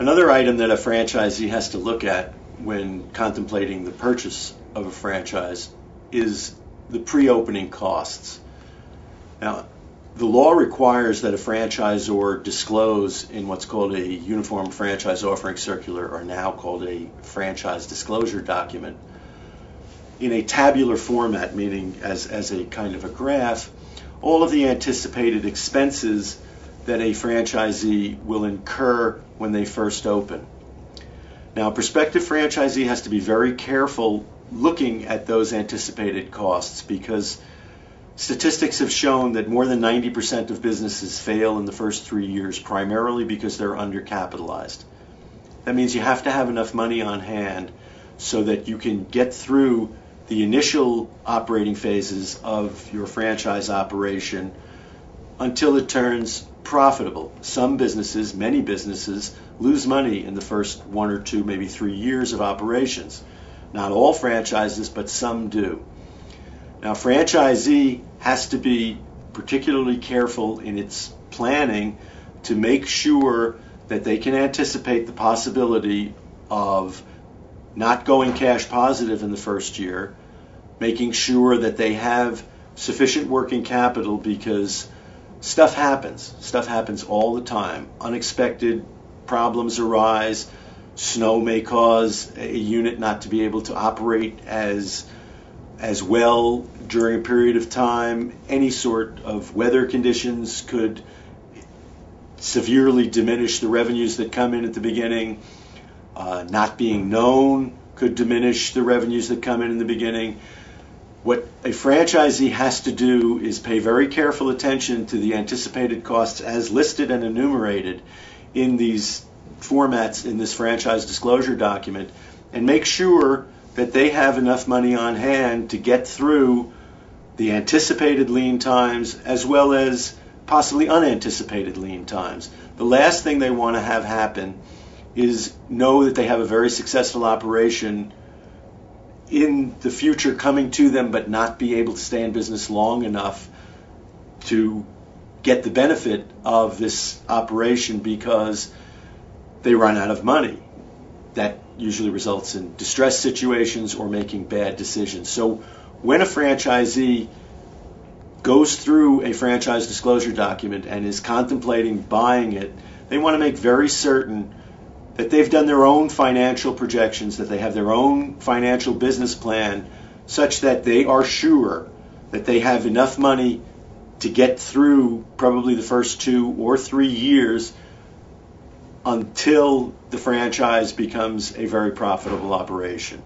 Another item that a franchisee has to look at when contemplating the purchase of a franchise is the pre-opening costs. Now, the law requires that a franchisor disclose in what's called a Uniform Franchise Offering Circular, or now called a franchise disclosure document, in a tabular format, meaning as a kind of a graph, all of the anticipated expenses that a franchisee will incur when they first open. Now, a prospective franchisee has to be very careful looking at those anticipated costs, because statistics have shown that more than 90% of businesses fail in the first 3 years, primarily because they're undercapitalized. That means you have to have enough money on hand so that you can get through the initial operating phases of your franchise operation until it turns profitable. Some businesses, many businesses, lose money in the first 1 or 2, maybe 3 years of operations. Not all franchises, but some do. Now, franchisee has to be particularly careful in its planning to make sure that they can anticipate the possibility of not going cash positive in the first year, making sure that they have sufficient working capital, because stuff happens. Stuff happens all the time. Unexpected problems arise. Snow may cause a unit not to be able to operate as well during a period of time. Any sort of weather conditions could severely diminish the revenues that come in at the beginning. Not being known could diminish the revenues that come in the beginning. What a franchisee has to do is pay very careful attention to the anticipated costs as listed and enumerated in these formats in this franchise disclosure document, and make sure that they have enough money on hand to get through the anticipated lean times as well as possibly unanticipated lean times. The last thing they want to have happen is know that they have a very successful operation in the future coming to them, but not be able to stay in business long enough to get the benefit of this operation because they run out of money. That usually results in distress situations or making bad decisions. So when a franchisee goes through a franchise disclosure document and is contemplating buying it, they want to make very certain that they've done their own financial projections, that they have their own financial business plan, such that they are sure that they have enough money to get through probably the first 2 or 3 years until the franchise becomes a very profitable operation.